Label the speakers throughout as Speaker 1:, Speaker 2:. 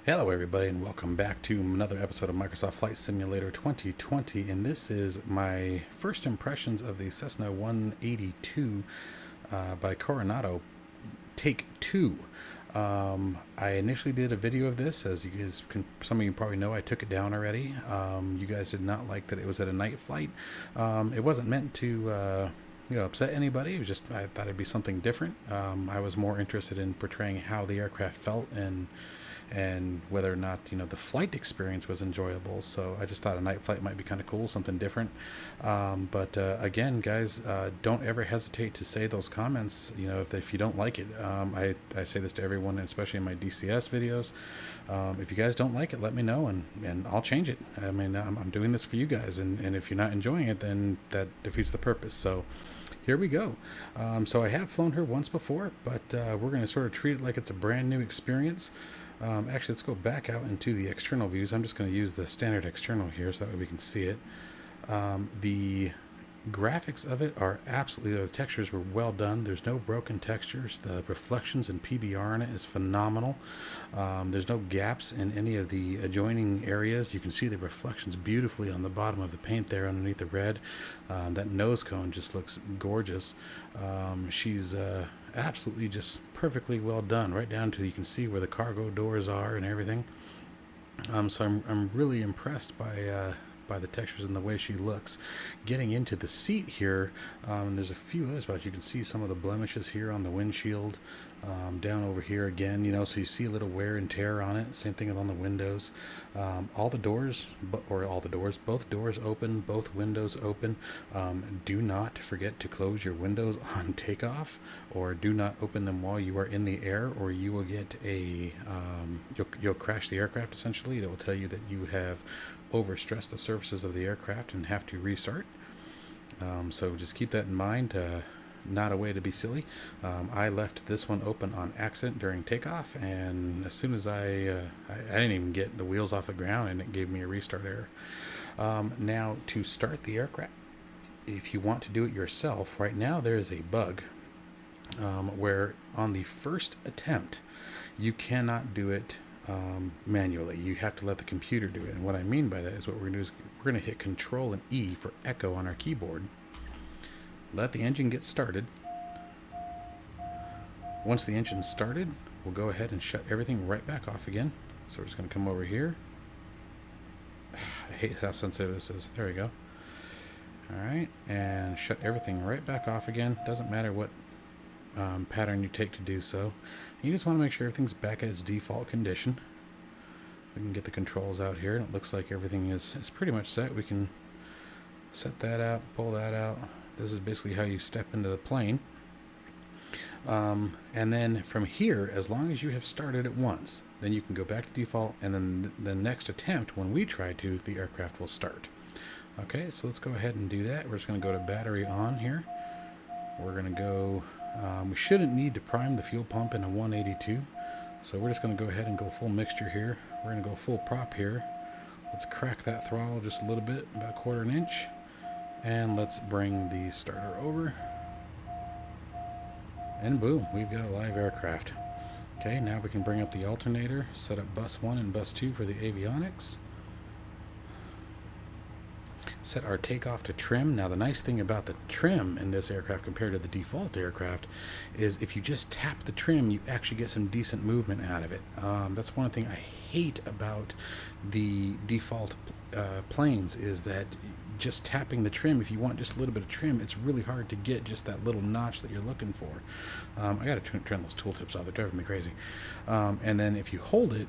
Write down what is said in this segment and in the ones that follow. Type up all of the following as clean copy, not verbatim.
Speaker 1: Hello everybody and welcome back to another episode of Microsoft Flight Simulator 2020, and this is my first impressions of the Cessna-182 by Carenado, take 2. I initially did a video of this, as you guys some of you probably know. I took it down already. You guys did not like that it was at a night flight. It wasn't meant to upset anybody. It was just, I thought it'd be something different. I was more interested in portraying how the aircraft felt and whether or not the flight experience was enjoyable. So I just thought a night flight might be kind of cool, something different. But again, guys, don't ever hesitate to say those comments. If you don't like it, I say this to everyone, especially in my DCS videos. If you guys don't like it, let me know, and I'll change it. I mean, I'm doing this for you guys, and if you're not enjoying it, then that defeats the purpose. So here we go. So I have flown her once before, but we're going to sort of treat it like it's a brand new experience. Actually, let's go back out into the external views. I'm just going to use the standard external here so that way we can see it. The graphics of it are absolutely, the textures were well done. There's no broken textures. The reflections and PBR in it is phenomenal. There's no gaps in any of the adjoining areas. You can see the reflections beautifully on the bottom of the paint there underneath the red. That nose cone just looks gorgeous. She's absolutely just perfectly well done, right down to, you can see where the cargo doors are and everything. So I'm really impressed by the textures and the way she looks. Getting into the seat here, there's a few other spots. You can see some of the blemishes here on the windshield, down over here again, so you see a little wear and tear on it. Same thing on the windows. Both doors open, both windows open. Do not forget to close your windows on takeoff, or do not open them while you are in the air, or you will get you'll crash the aircraft. Essentially, it will tell you that you have overstressed the surfaces of the aircraft and have to restart. So just keep that in mind. Not a way to be silly. I left this one open on accident during takeoff, and as soon as I didn't even get the wheels off the ground, and it gave me a restart error. Now, to start the aircraft, if you want to do it yourself, right now there is a bug where on the first attempt you cannot do it manually. You have to let the computer do it. And what I mean by that is, what we're going to do is we're going to hit Control and E for echo on our keyboard. Let the engine get started. Once the engine's started, we'll go ahead and shut everything right back off again. So we're just going to come over here. I hate how sensitive this is. There we go. Alright, and shut everything right back off again. Doesn't matter what pattern you take to do so. You just want to make sure everything's back at its default condition. We can get the controls out here, and it looks like everything is pretty much set. We can set that out, pull that out. This is basically how you step into the plane. And then from here, as long as you have started it once, then you can go back to default, and then the next attempt, when we try to, the aircraft will start. Okay, so let's go ahead and do that. We're just going to go to battery on here. We're going to go, we shouldn't need to prime the fuel pump in a 182, so we're just going to go ahead and go full mixture here. We're going to go full prop here. Let's crack that throttle just a little bit, about 1/4 inch. And let's bring the starter over. And boom, we've got a live aircraft. Okay, now we can bring up the alternator, set up bus 1 and bus 2 for the avionics. Set our takeoff to trim. Now, the nice thing about the trim in this aircraft compared to the default aircraft is if you just tap the trim, you actually get some decent movement out of it. That's one thing I hate about the default planes, is that just tapping the trim, if you want just a little bit of trim, it's really hard to get just that little notch that you're looking for. I got to turn those tooltips off. They're driving me crazy. And then if you hold it,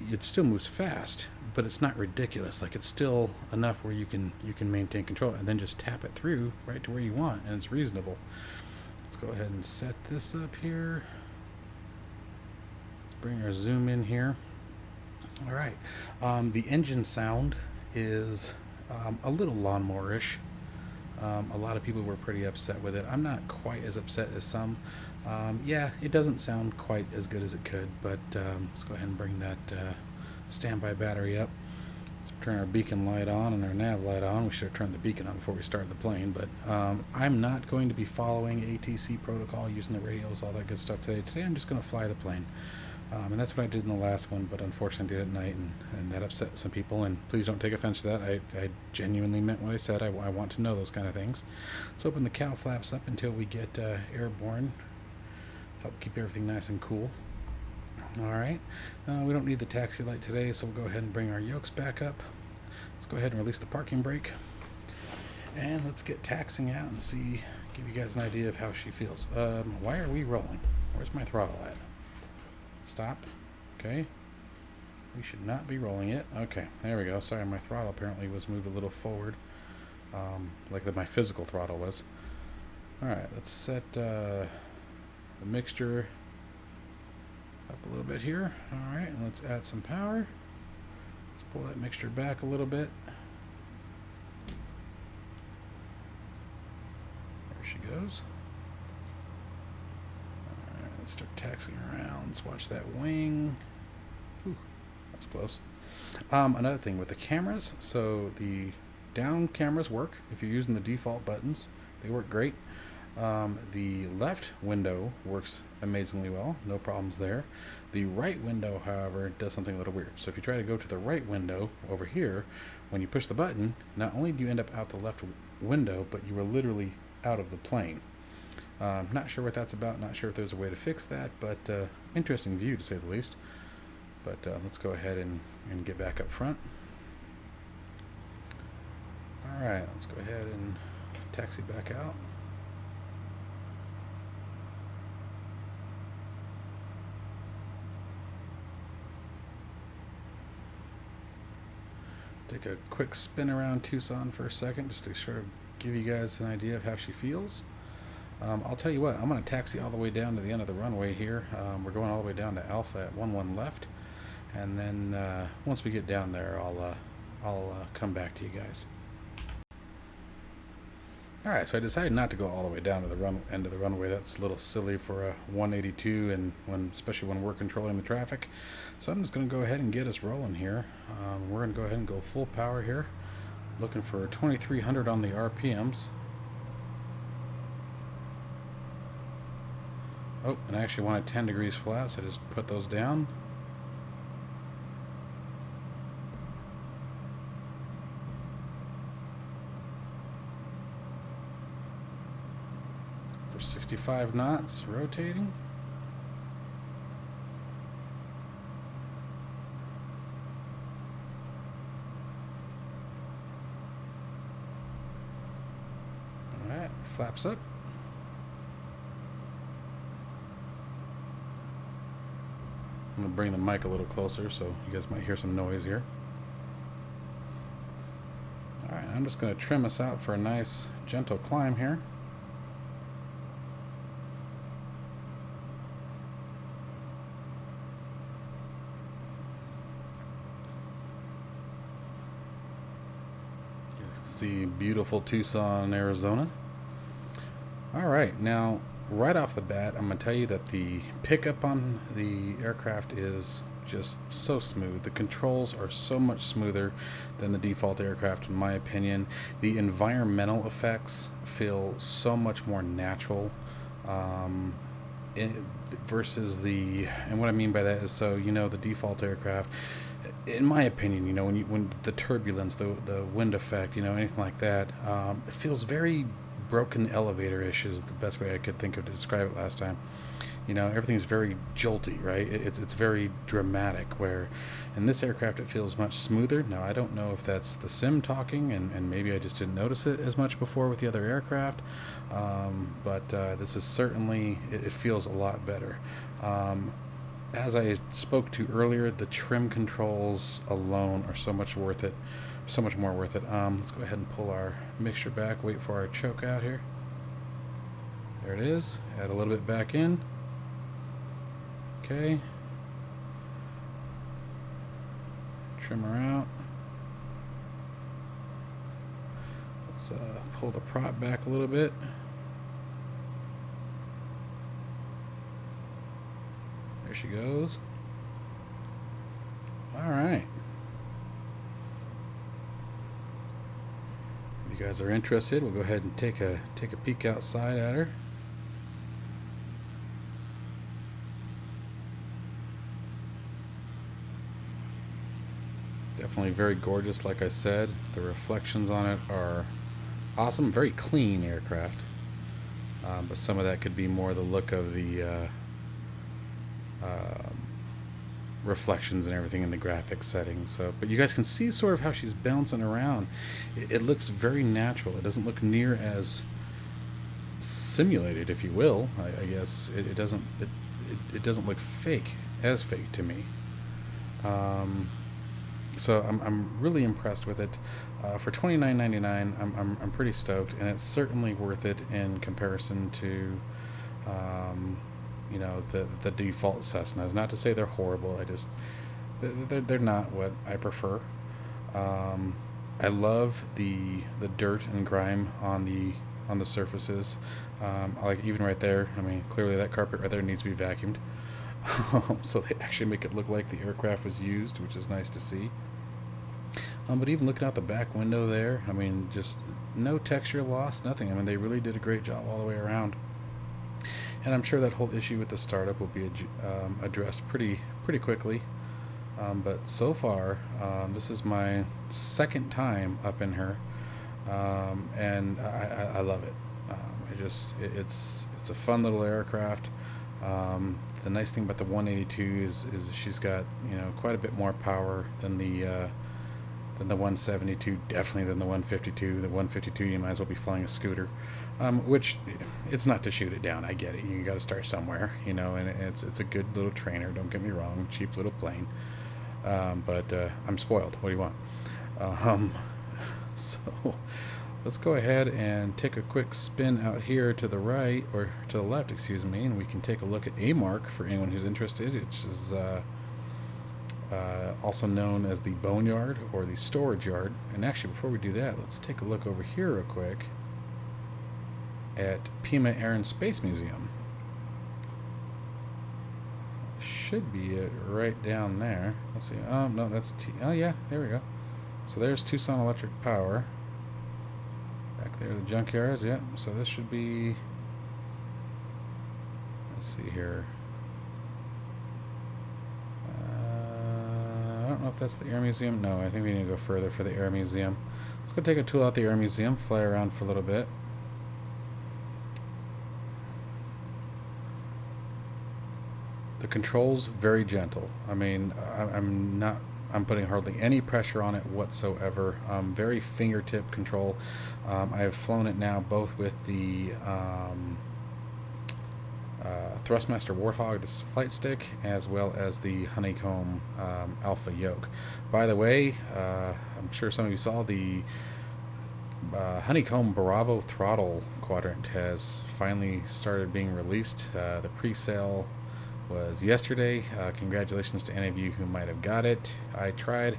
Speaker 1: it still moves fast, but it's not ridiculous. Like, it's still enough where you can maintain control, and then just tap it through right to where you want, and it's reasonable. Let's go ahead and set this up here. Let's bring our zoom in here. All right. The engine sound is a little lawnmower-ish. A lot of people were pretty upset with it. I'm not quite as upset as some. Yeah, it doesn't sound quite as good as it could, but let's go ahead and bring that standby battery up. Let's turn our beacon light on and our nav light on. We should have turned the beacon on before we started the plane, but I'm not going to be following ATC protocol, using the radios, all that good stuff today. Today I'm just going to fly the plane. And that's what I did in the last one, but unfortunately I did it at night, and that upset some people. And please don't take offense to that. I genuinely meant what I said. I want to know those kind of things. Let's open the cowl flaps up until we get airborne. Help keep everything nice and cool. Alright, we don't need the taxi light today, so we'll go ahead and bring our yokes back up. Let's go ahead and release the parking brake. And let's get taxiing out and give you guys an idea of how she feels. Why are we rolling? Where's my throttle at? Stop. Okay. We should not be rolling it. Okay, there we go. Sorry, my throttle apparently was moved a little forward. Like my physical throttle was. Alright, let's set the mixture up a little bit here. Alright, and let's add some power. Let's pull that mixture back a little bit. There she goes. Let's start taxiing around. Let's watch that wing. Ooh, that was close. Another thing with the cameras, so the down cameras work if you're using the default buttons. They work great. The left window works amazingly well. No problems there. The right window, however, does something a little weird. So if you try to go to the right window over here, when you push the button, not only do you end up out the left window, but you are literally out of the plane. Not sure what that's about, not sure if there's a way to fix that, but interesting view to say the least. But let's go ahead and get back up front. Alright, let's go ahead and taxi back out. Take a quick spin around Tucson for a second just to sort of give you guys an idea of how she feels. I'll tell you what, I'm going to taxi all the way down to the end of the runway here. We're going all the way down to Alpha at 11 left, and then once we get down there, I'll come back to you guys. Alright, so I decided not to go all the way down to the end of the runway. That's a little silly for a 182, and especially when we're controlling the traffic. So I'm just going to go ahead and get us rolling here. We're going to go ahead and go full power here. Looking for 2,300 on the RPMs. Oh, and I actually wanted 10 degrees flat, so I just put those down. For 65 knots, rotating. Alright, flaps up. I'm going to bring the mic a little closer so you guys might hear some noise here. Alright, I'm just going to trim us out for a nice gentle climb here. You can see beautiful Tucson, Arizona. Alright, now right off the bat, I'm going to tell you that the pickup on the aircraft is just so smooth. The controls are so much smoother than the default aircraft, in my opinion. The environmental effects feel so much more natural versus and what I mean by that is, so the default aircraft, in my opinion, when the turbulence, the wind effect, anything like that, it feels very broken elevator-ish is the best way I could think of to describe it last time. Everything's very jolty, right? It's very dramatic, where in this aircraft it feels much smoother. Now, I don't know if that's the sim talking, and maybe I just didn't notice it as much before with the other aircraft, but this is certainly, it feels a lot better. As I spoke to earlier, the trim controls alone are so much worth it. So much more worth it. Let's go ahead and pull our mixture back, wait for our choke out here. There it is. Add a little bit back in. Okay. Trim her out. Let's pull the prop back a little bit. There she goes. All right. If you guys are interested, we'll go ahead and take a peek outside at her. Definitely very gorgeous, like I said. The reflections on it are awesome. Very clean aircraft. But some of that could be more the look of the reflections and everything in the graphics settings. So, but you guys can see sort of how she's bouncing around. It looks very natural. It doesn't look near as simulated, if you will. I guess it doesn't. It doesn't look as fake to me. So I'm really impressed with it. For $29.99, I'm pretty stoked, and it's certainly worth it in comparison to, the default Cessnas. Not to say they're horrible. They're not what I prefer. I love the dirt and grime on the surfaces. Like even right there. I mean, clearly that carpet right there needs to be vacuumed. So they actually make it look like the aircraft was used, which is nice to see. But even looking out the back window there, I mean, just no texture loss, nothing. I mean, they really did a great job all the way around. And I'm sure that whole issue with the startup will be addressed pretty quickly. But so far, this is my second time up in her, and I love it. It's a fun little aircraft. The nice thing about the 182 is she's got quite a bit more power than the 172, definitely than the 152. The 152 you might as well be flying a scooter, which it's not to shoot it down. I get it. You got to start somewhere, and it's a good little trainer. Don't get me wrong, cheap little plane, but I'm spoiled. What do you want? So let's go ahead and take a quick spin out here to the right, or to the left, excuse me, and we can take a look at AMARC for anyone who's interested, which is also known as the boneyard or the storage yard. And actually, before we do that, let's take a look over here real quick at Pima Air and Space Museum. Should be it right down there. Let's see. Oh no, that's oh yeah, there we go. So there's Tucson Electric Power. Back there, the junkyards. Yeah. So this should be. Let's see here. I don't know if that's the Air Museum. No, I think we need to go further for the Air Museum. Let's go take a tour out the Air Museum, fly around for a little bit. The controls very gentle. I mean, I'm putting hardly any pressure on it whatsoever. Very fingertip control. I have flown it now both with the Thrustmaster Warthog, this flight stick, as well as the Honeycomb Alpha yoke. By the way, I'm sure some of you saw the Honeycomb Bravo throttle quadrant has finally started being released. The pre-sale was yesterday. Congratulations to any of you who might have got it. I tried.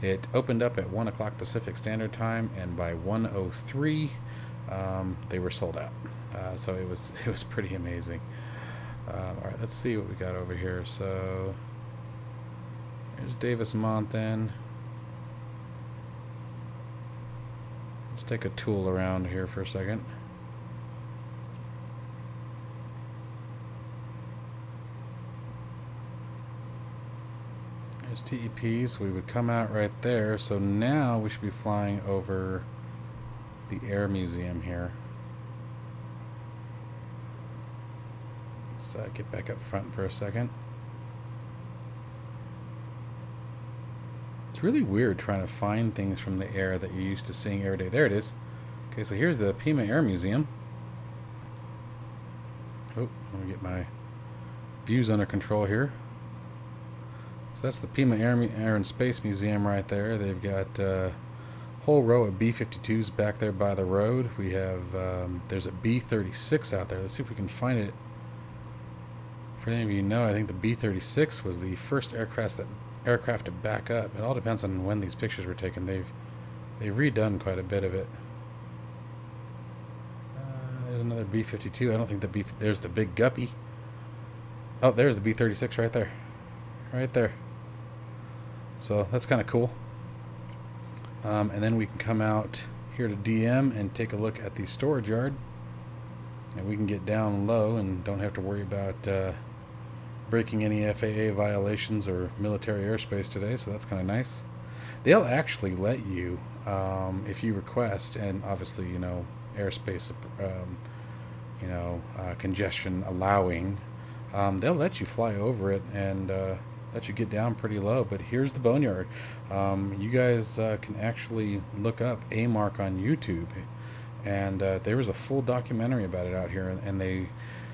Speaker 1: It opened up at 1 o'clock Pacific Standard Time, and by 1:03 they were sold out. So it was pretty amazing. Alright, let's see what we got over here. So there's Davis Monthan. Let's take a tool around here for a second. There's TEP, so we would come out right there. So now we should be flying over the Air Museum here. Let's get back up front for a second. It's really weird trying to find things from the air that you're used to seeing every day. There it is. Okay, so here's the Pima Air Museum. Oh, let me get my views under control here. So that's the Pima Air and Space Museum right there. They've got a whole row of B-52s back there by the road. We have, there's a B-36 out there. Let's see if we can find it. For any of you know, I think the B-36 was the first aircraft to back up. It all depends on when these pictures were taken. They've redone quite a bit of it. There's another B-52. I don't think there's the big guppy. Oh, there's the B-36 right there. Right there. So that's kind of cool. And then we can come out here to DM and take a look at the storage yard. And we can get down low and don't have to worry about breaking any FAA violations or military airspace today, so that's kind of nice. they'll actually let you, if you request, and obviously, airspace, congestion allowing, they'll let you fly over it and let you get down pretty low. But here's the boneyard. You guys can actually look up AMARC on YouTube, and there was a full documentary about it out here, and they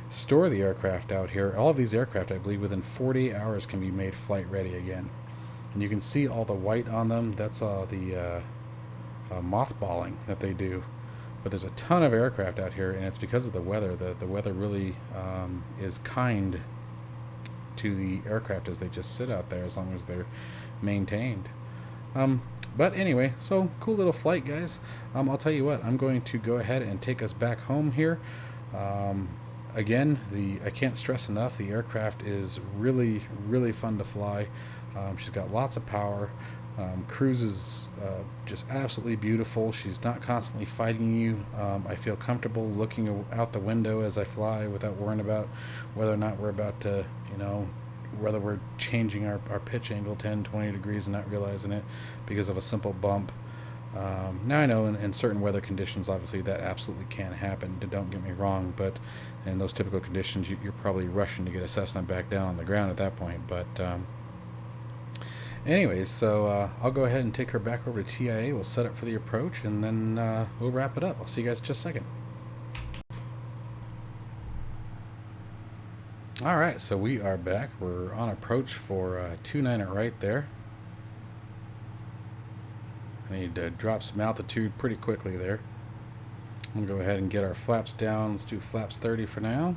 Speaker 1: store the aircraft out here. All of these aircraft, I believe, within 48 hours can be made flight ready again. And you can see all the white on them. That's all the mothballing that they do. But there's a ton of aircraft out here, and it's because of the weather. The weather really is kind to the aircraft as they just sit out there, as long as they're maintained. But anyway, so cool little flight, guys. I'll tell you what, I'm going to go ahead and take us back home here. Again, I can't stress enough, the aircraft is really, really fun to fly. She's got lots of power. Cruises just absolutely beautiful. She's not constantly fighting you. I feel comfortable looking out the window as I fly without worrying about whether or not we're about to, whether we're changing our pitch angle 10, 20 degrees and not realizing it because of a simple bump. Now I know in certain weather conditions, obviously that absolutely can happen, don't get me wrong, but in those typical conditions, you're probably rushing to get a Cessna back down on the ground at that point. But anyways, so I'll go ahead and take her back over to TIA. We'll set up for the approach, and then we'll wrap it up. I'll see you guys in just a second. Alright, so we are back. We're on approach for 29 it right there. I need to drop some altitude pretty quickly there. I'm going to go ahead and get our flaps down. Let's do flaps 30 for now.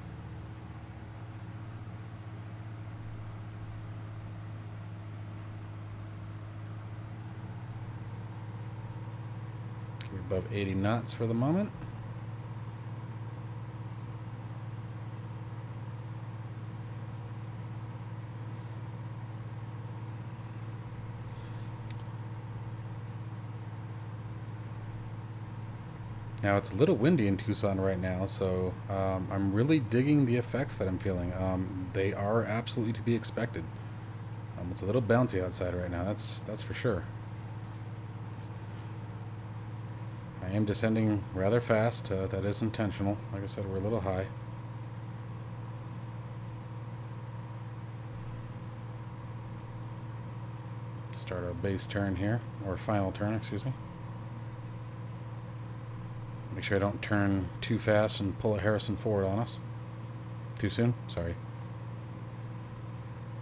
Speaker 1: We're above 80 knots for the moment. Now it's a little windy in Tucson right now, so I'm really digging the effects that I'm feeling. They are absolutely to be expected. It's a little bouncy outside right now, that's for sure. I am descending rather fast. That is intentional. Like I said, we're a little high. Start our base turn here, or final turn, excuse me. Make sure I don't turn too fast and pull a Harrison forward on us. Too soon? Sorry.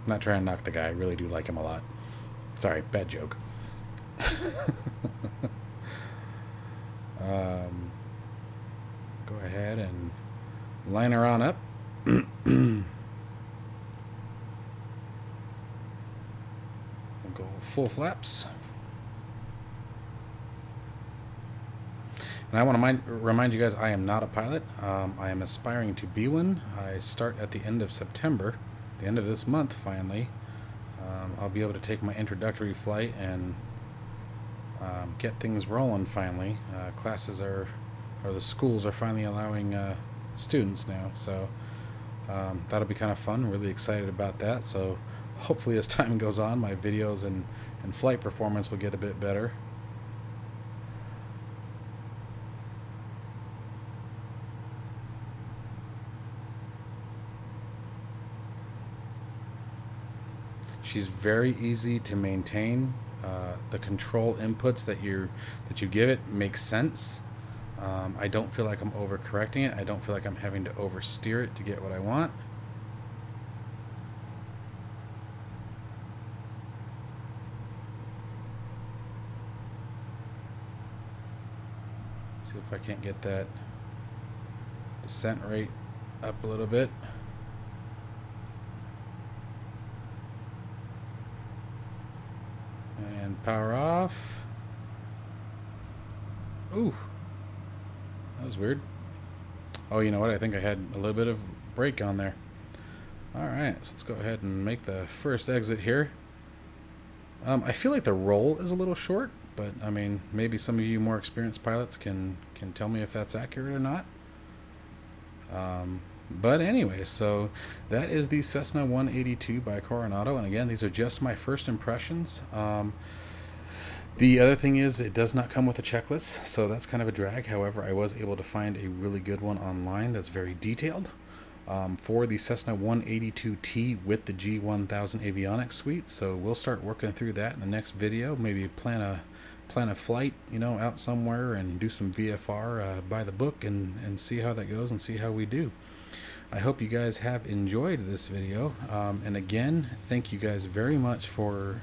Speaker 1: I'm not trying to knock the guy. I really do like him a lot. Sorry, bad joke. Go ahead and line her on up. We'll go full flaps. And I want to remind you guys, I am not a pilot. I am aspiring to be one. I start at the end of September, the end of this month finally. I'll be able to take my introductory flight and get things rolling finally. Classes or the schools are finally allowing students now, so that'll be kind of fun. Really excited about that. So hopefully as time goes on, my videos and flight performance will get a bit better. She's very easy to maintain. The control inputs that you give it make sense. I don't feel like I'm overcorrecting it. I don't feel like I'm having to oversteer it to get what I want. See if I can't get that descent rate up a little bit. And power off. Ooh, that was weird. Oh, you know what? I think I had a little bit of brake on there. Alright, so let's go ahead and make the first exit here. I feel like the roll is a little short, but I mean, maybe some of you more experienced pilots can tell me if that's accurate or not. But anyway, so that is the Cessna-182 by Carenado, and again, these are just my first impressions. The other thing is it does not come with a checklist, so that's kind of a drag. However, I was able to find a really good one online that's very detailed for the Cessna 182T with the G1000 avionics suite. So we'll start working through that in the next video. Maybe plan a flight, out somewhere and do some VFR by the book and see how that goes and see how we do. I hope you guys have enjoyed this video, and again, thank you guys very much for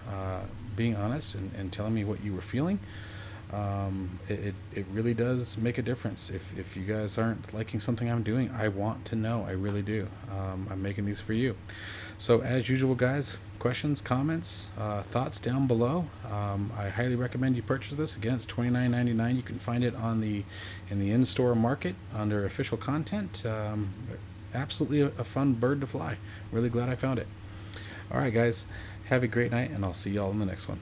Speaker 1: being honest and telling me what you were feeling. It really does make a difference. If you guys aren't liking something I'm doing, I want to know. I really do. I'm making these for you. So as usual, guys, questions, comments, thoughts down below. I highly recommend you purchase this. Again, it's $29.99. You can find it in the in-store market under official content. Absolutely a fun bird to fly. Really glad I found it. All right, guys, have a great night, and I'll see y'all in the next one.